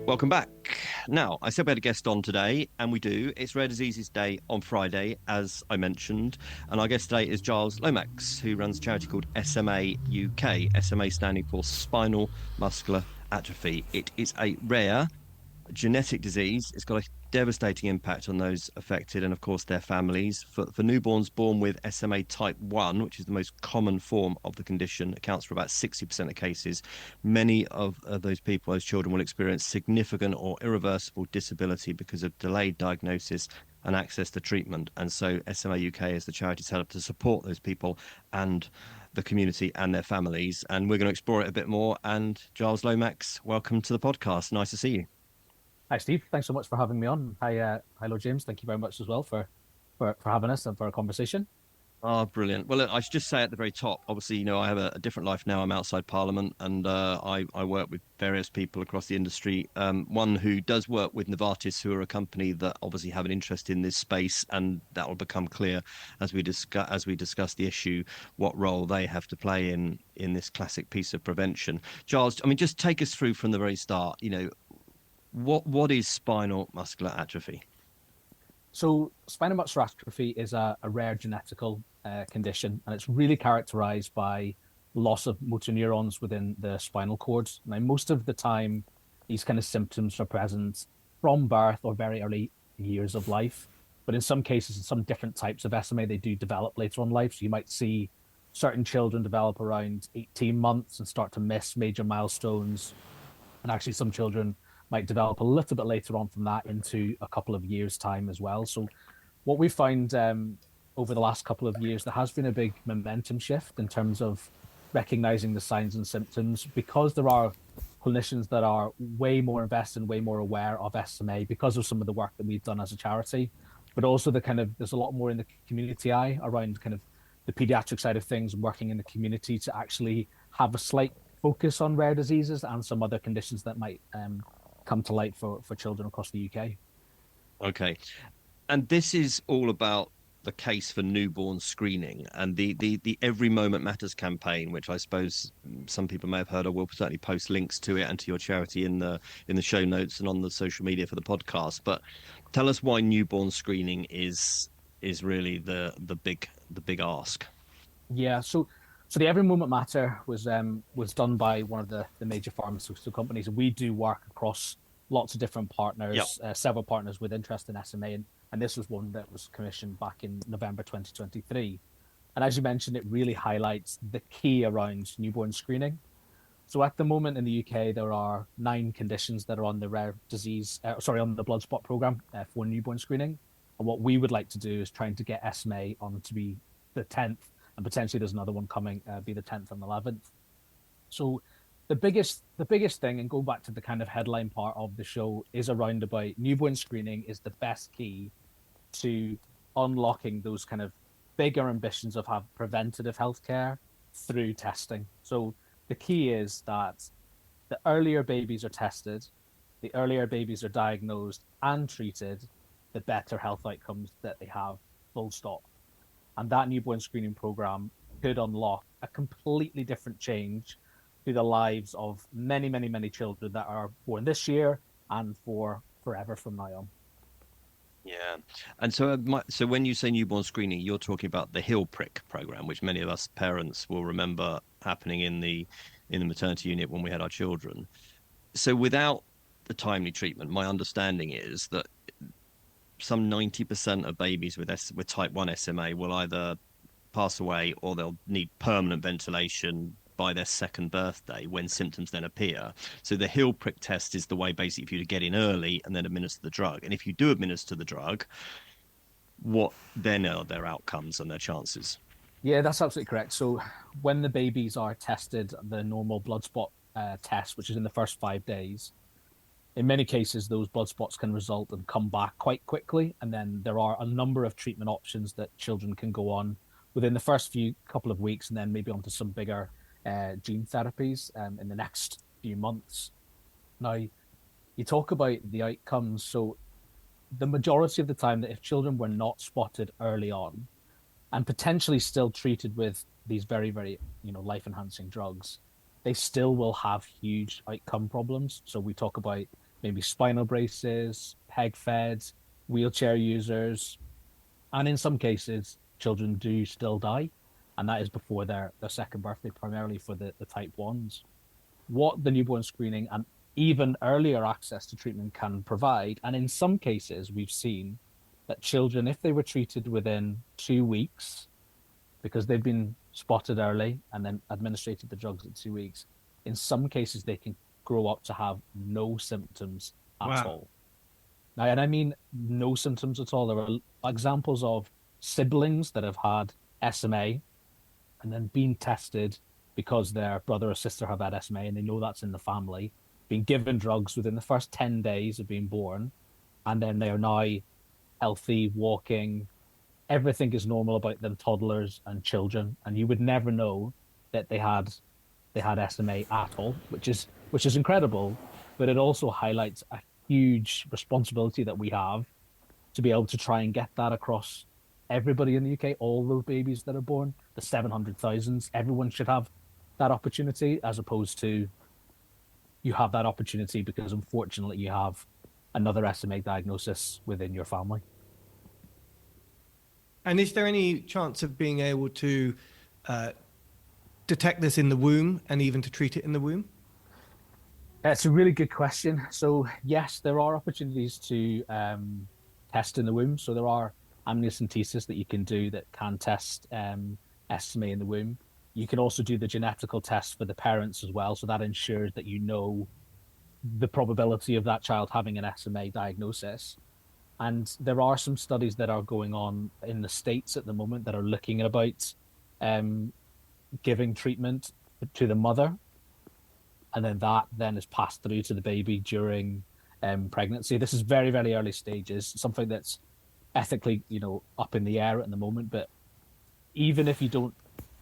Welcome back. Now, I said we had a guest on today, and we do. It's Rare Diseases Day on Friday, as I mentioned. And our guest today is Giles Lomax, who runs a charity called SMA UK, SMA standing for Spinal Muscular Atrophy. It is a rare genetic disease. It's got a devastating impact on those affected and, of course, their families. For newborns born with SMA type 1, which is the most common form of the condition, accounts for about 60% of cases. Many of those people, those children, will experience significant or irreversible disability because of delayed diagnosis and access to treatment. And so SMA UK is the charity set up to support those people and the community and their families. And we're going to explore it a bit more. And Giles Lomax, welcome to the podcast. Nice to see you. Hi, Steve. Thanks so much for having me on. Hello, James. Thank you very much as well for having us and for a conversation. Oh, brilliant. Well, look, I should just say at the very top, obviously, I have a different life now. I'm outside Parliament and I work with various people across the industry. One who does work with Novartis, who are a company that obviously have an interest in this space, and that will become clear as we discuss the issue, what role they have to play in this classic piece of prevention. Giles, I mean, just take us through from the very start. What is spinal muscular atrophy? So, spinal muscular atrophy is a rare genetical condition, and it's really characterized by loss of motor neurons within the spinal cord. Now, most of the time, these kind of symptoms are present from birth or very early years of life. But in some cases, in some different types of SMA, they do develop later on in life. So you might see certain children develop around 18 months and start to miss major milestones. And actually, some children might develop a little bit later on from that into a couple of years' time as well. So, what we find over the last couple of years, there has been a big momentum shift in terms of recognizing the signs and symptoms because there are clinicians that are way more invested and way more aware of SMA because of some of the work that we've done as a charity, but also there's a lot more in the community eye around kind of the pediatric side of things and working in the community to actually have a slight focus on rare diseases and some other conditions that might come to light for children across the UK. Okay. And this is all about the case for newborn screening and the Every Moment Matters campaign, which I suppose some people may have heard. I will certainly post links to it and to your charity in the show notes and on the social media for the podcast. But tell us why newborn screening is really the big ask. Yeah, so the Every Moment Matter was done by one of the major pharmaceutical companies, and we do work across lots of different Yeah. partners, several partners with interest in SMA, and this was one that was commissioned back in November 2023. And as you mentioned, it really highlights the key around newborn screening. So at the moment in the UK, there are 9 conditions that are on the on the blood spot program for newborn screening. And what we would like to do is trying to get SMA on to be the 10th, and potentially there's another one coming, be the 10th and 11th. So the biggest thing, and going back to the kind of headline part of the show, is around about newborn screening is the best key to unlocking those kind of bigger ambitions of have preventative healthcare through testing. So the key is that the earlier babies are tested, the earlier babies are diagnosed and treated, the better health outcomes that they have, full stop. And that newborn screening program could unlock a completely different change to the lives of many, many, many children that are born this year and for forever from now on. Yeah. And so, so when you say newborn screening, you're talking about the heel prick program, which many of us parents will remember happening in the maternity unit when we had our children. So without the timely treatment, my understanding is that some 90% of babies with type 1 SMA will either pass away or they'll need permanent ventilation by their second birthday when symptoms then appear. So the heel prick test is the way basically for you to get in early and then administer the drug. And if you do administer the drug, what then are their outcomes and their chances? Yeah, that's absolutely correct. So when the babies are tested, the normal blood spot test, which is in the first 5 days, in many cases, those blood spots can result and come back quite quickly. And then there are a number of treatment options that children can go on within the first few couple of weeks, and then maybe onto some bigger gene therapies in the next few months. Now, you talk about the outcomes. So the majority of the time that if children were not spotted early on and potentially still treated with these very, very, life enhancing drugs, they still will have huge outcome problems. So we talk about maybe spinal braces, peg fed, wheelchair users, and in some cases, children do still die, and that is before their second birthday, primarily for the type ones. What the newborn screening and even earlier access to treatment can provide, and in some cases, we've seen that children, if they were treated within 2 weeks, because they've been spotted early and then administered the drugs in 2 weeks, in some cases they can grow up to have no symptoms at Wow. all. Now, and I mean no symptoms at all. There are examples of siblings that have had SMA and then been tested because their brother or sister have had SMA and they know that's in the family, being given drugs within the first 10 days of being born, and then they are now healthy, walking, everything is normal about them, toddlers and children, and you would never know that they had SMA at all, which is incredible, but it also highlights a huge responsibility that we have to be able to try and get that across everybody in the UK, all those babies that are born, the 700,000, everyone should have that opportunity, as opposed to you have that opportunity because unfortunately you have another SMA diagnosis within your family. And is there any chance of being able to uh, detect this in the womb and even to treat it in the womb? It's a really good question. So yes, there are opportunities to test in the womb. So there are amniocentesis that you can do that can test SMA in the womb. You can also do the genetical test for the parents as well. So that ensures that you know the probability of that child having an SMA diagnosis. And there are some studies that are going on in the States at the moment that are looking at about um, giving treatment to the mother, and then that then is passed through to the baby during pregnancy. This is very, very early stages, something that's ethically, up in the air at the moment. But even if you don't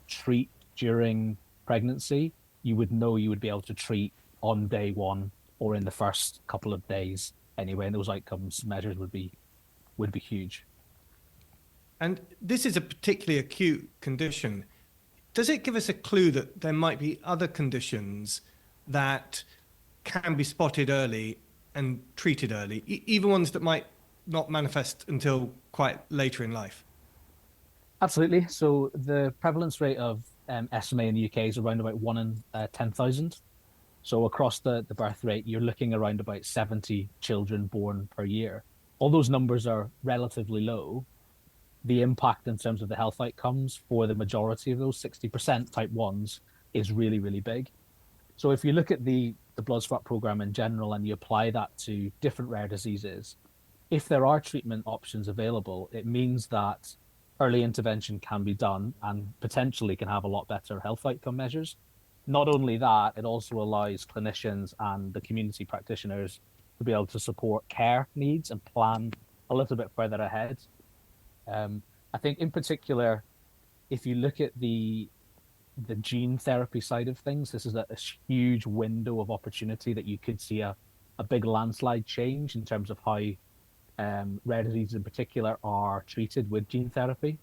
treat during pregnancy, you would know you would be able to treat on day one or in the first couple of days anyway, and those outcomes measures would be huge. And this is a particularly acute condition. Does it give us a clue that there might be other conditions that can be spotted early and treated early, even ones that might not manifest until quite later in life? Absolutely. So the prevalence rate of SMA in the UK is around about 1 in 10,000. So across the birth rate, you're looking around about 70 children born per year. All those numbers are relatively low. The impact in terms of the health outcomes for the majority of those 60% type ones is really, really big. So if you look at the blood spot program in general and you apply that to different rare diseases, if there are treatment options available, it means that early intervention can be done and potentially can have a lot better health outcome measures. Not only that, it also allows clinicians and the community practitioners to be able to support care needs and plan a little bit further ahead. I think in particular, if you look at the gene therapy side of things, this is a huge window of opportunity that you could see a big landslide change in terms of how rare diseases in particular are treated with gene therapy.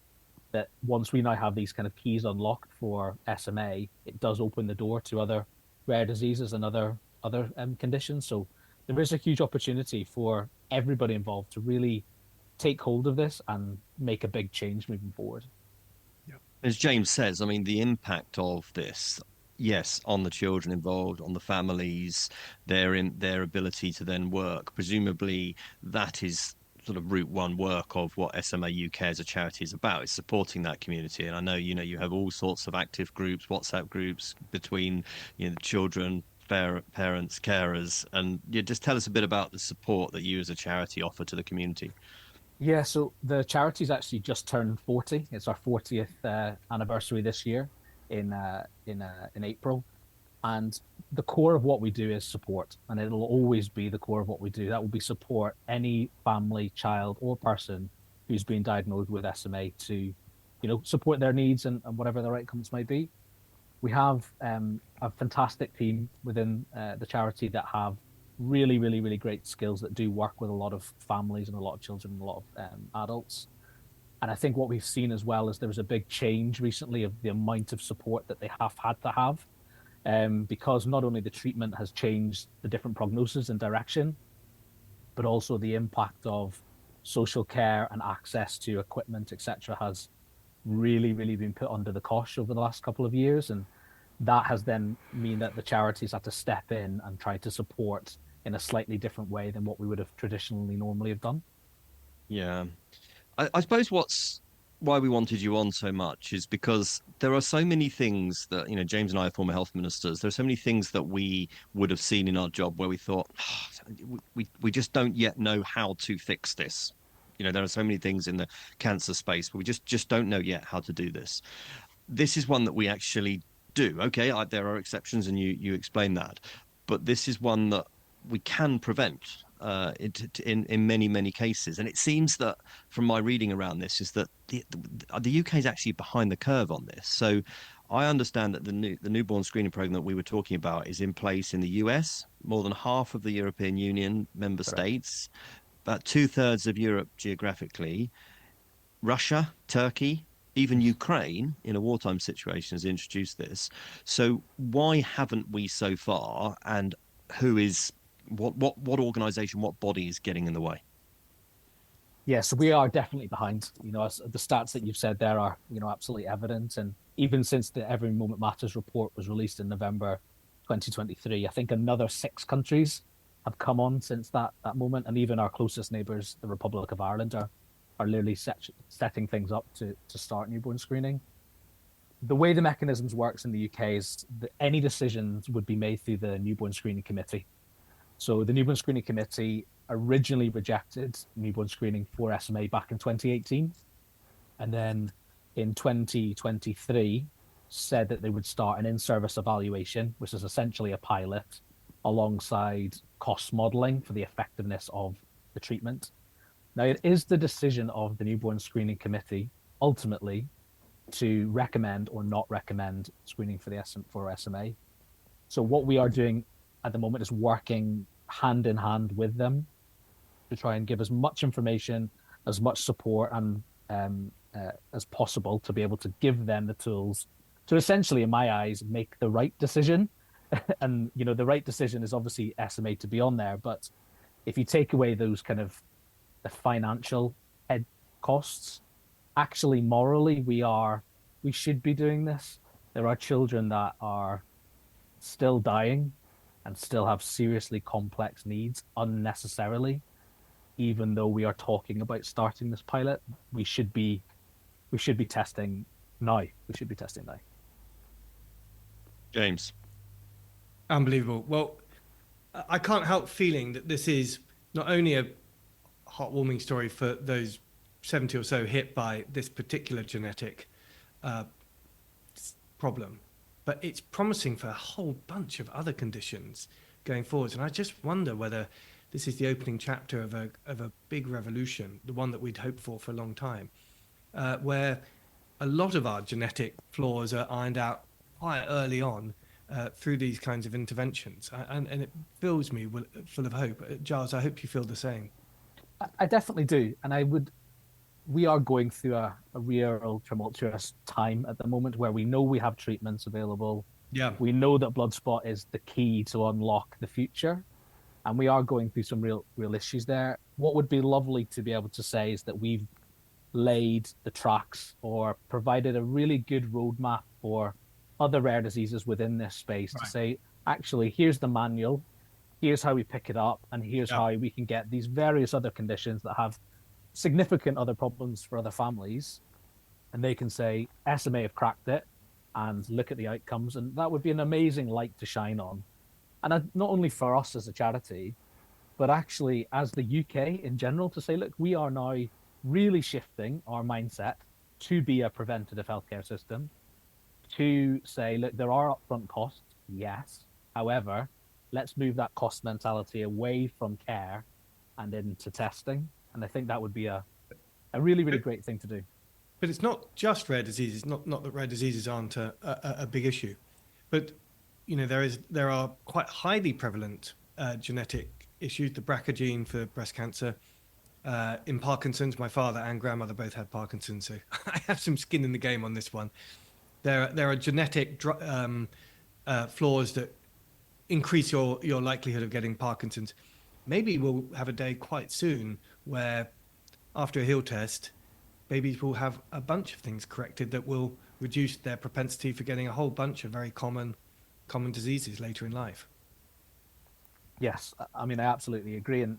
That once we now have these kind of keys unlocked for SMA, it does open the door to other rare diseases and other conditions. So there is a huge opportunity for everybody involved to really take hold of this and make a big change moving forward. As James says, I mean, the impact of this, yes, on the children involved, on the families, their ability to then work. Presumably, that is sort of route one work of what SMA UK as a charity is about. It's supporting that community. And I know, you have all sorts of active groups, WhatsApp groups between, the children, parents, carers, and just tell us a bit about the support that you as a charity offer to the community. Yeah, so the charity's actually just turned 40. It's our 40th anniversary this year in April. And the core of what we do is support, and it'll always be the core of what we do. That will be support any family, child, or person who's been diagnosed with SMA to, support their needs and whatever their outcomes might be. We have a fantastic team within the charity that have really, really, really great skills that do work with a lot of families and a lot of children and a lot of adults. And I think what we've seen as well is there was a big change recently of the amount of support that they have had to have, because not only the treatment has changed the different prognosis and direction, but also the impact of social care and access to equipment, etc., has really, really been put under the cosh over the last couple of years. And that has then mean that the charities had to step in and try to support in a slightly different way than what we would have traditionally normally have done. Yeah. I suppose why we wanted you on so much is because there are so many things that, James and I are former health ministers. There are so many things that we would have seen in our job where we thought, we just don't yet know how to fix this. There are so many things in the cancer space, but we just don't know yet how to do this. This is one that we actually do. Okay, there are exceptions, and you explain that, but this is one that we can prevent in many cases. And it seems that from my reading around this is that the UK is actually behind the curve on this. So I understand that the newborn screening program that we were talking about is in place in the US, more than half of the European Union member Correct. states, about two-thirds of Europe geographically. Russia, Turkey, even Ukraine in a wartime situation has introduced this. So why haven't we so far? And who is what organization, what body is getting in the way? Yeah, so we are definitely behind. As the stats that you've said there are, absolutely evident. And even since the Every Moment Matters report was released in November 2023, I think another 6 countries have come on since that moment. And even our closest neighbours, the Republic of Ireland, are literally setting things up to start newborn screening. The way the mechanisms works in the UK is that any decisions would be made through the newborn screening committee. So the newborn screening committee originally rejected newborn screening for SMA back in 2018, and then in 2023 said that they would start an in-service evaluation, which is essentially a pilot alongside cost modeling for the effectiveness of the treatment. Now, it is the decision of the newborn screening committee ultimately to recommend or not recommend screening for SMA. So what we are doing at the moment is working hand in hand with them to try and give as much information, as much support, and as possible to be able to give them the tools to essentially, in my eyes, make the right decision. And the right decision is obviously SMA to be on there, but if you take away those kind of the financial head costs, actually morally we should be doing this. There are children that are still dying and still have seriously complex needs unnecessarily. Even though we are talking about starting this pilot, we should be testing now. We should be testing now. James. Unbelievable. Well, I can't help feeling that this is not only a heartwarming story for those 70 or so hit by this particular genetic problem, but it's promising for a whole bunch of other conditions going forwards. And I just wonder whether this is the opening chapter of a big revolution, the one that we'd hoped for a long time, where a lot of our genetic flaws are ironed out quite early on through these kinds of interventions. And it fills me full of hope. Giles, I hope you feel the same. I definitely do. And we are going through a real tumultuous time at the moment where we know we have treatments available. Yeah. We know that blood spot is the key to unlock the future. And we are going through some real issues there. What would be lovely to be able to say is that we've laid the tracks or provided a really good roadmap for other rare diseases within this space to say, actually, here's the manual, here's how we pick it up, and here's how we can get these various other conditions that have significant other problems for other families. And they can say, SMA have cracked it, and look at the outcomes. And that would be an amazing light to shine on. And not only for us as a charity, but actually as the UK in general, to say, look, we are now really shifting our mindset to be a preventative healthcare system, to say, look, there are upfront costs, yes. However, let's move that cost mentality away from care and into testing. And I think that would be a really, really great thing to do. But it's not just rare diseases, not that rare diseases aren't a big issue, but there are quite highly prevalent genetic issues. The BRCA gene for breast cancer, in Parkinson's. My father and grandmother both had Parkinson's, so I have some skin in the game on this one. There are genetic flaws that increase your likelihood of getting Parkinson's. maybe we'll have a day quite soon where after a heel test, babies will have a bunch of things corrected that will reduce their propensity for getting a whole bunch of very common diseases later in life. Yes, I mean, I absolutely agree. And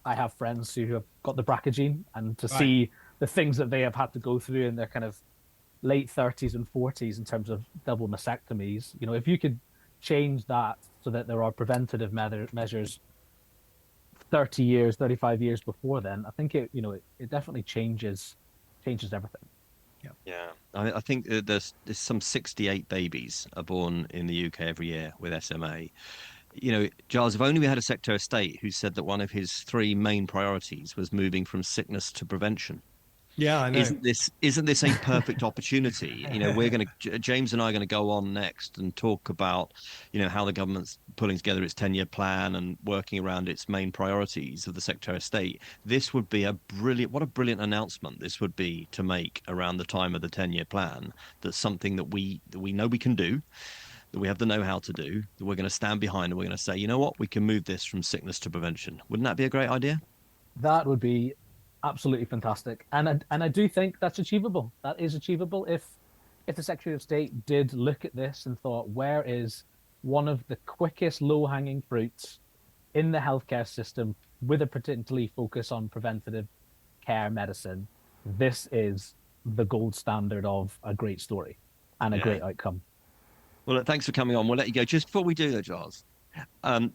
I have friends who have got the BRCA gene, and to Right. see the things that they have had to go through in their kind of late 30s and 40s in terms of double mastectomies, if you could change that so that there are preventative measures 30 years, 35 years before then, I think it definitely changes everything. Yeah, I think there's some 68 babies are born in the UK every year with SMA. Giles, if only we had a Secretary of State who said that one of his three main priorities was moving from sickness to prevention. Yeah, I know. Isn't this a perfect opportunity? We're going to James and I are going to go on next and talk about, how the government's pulling together its 10-year plan and working around its main priorities of the Secretary of State. This would be what a brilliant announcement this would be to make around the time of the 10-year plan. That's something that we know we can do, that we have the know-how to do, that we're going to stand behind, and we're going to say, you know what, we can move this from sickness to prevention. Wouldn't that be a great idea? That would be absolutely fantastic, and I do think that's achievable. That is achievable if the Secretary of State did look at this and thought, where is one of the quickest low-hanging fruits in the healthcare system with a particularly focus on preventative care medicine? This is the gold standard of a great story and a Yeah. great outcome. Well, thanks for coming on. We'll let you go. Just before we do though, Giles,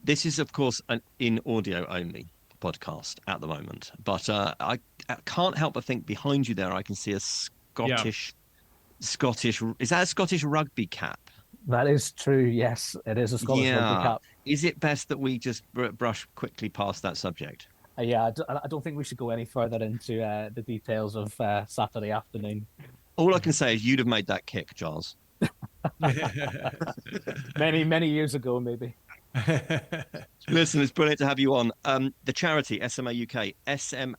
this is, of course, an in audio only podcast at the moment, but I can't help but think behind you there, I can see a Yeah. Scottish. Is that a Scottish rugby cap? That is true. Yes, it is a Scottish rugby Yeah. cap. Is it best that we just brush quickly past that subject? Yeah, I don't think we should go any further into the details of Saturday afternoon. All I can say is you'd have made that kick, Giles. Many, many years ago, maybe. Listen, it's brilliant to have you on. The charity, SMA UK, smauk.org.uk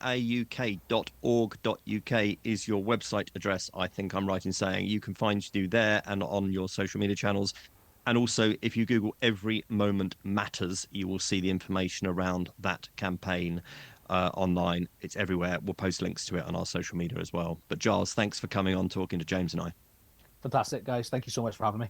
is your website address. I think I'm right in saying you can find you there and on your social media channels. And also, if you Google Every Moment Matters, you will see the information around that campaign online. It's everywhere. We'll post links to it on our social media as well. But Giles, thanks for coming on, talking to James and I. Fantastic, guys. Thank you so much for having me.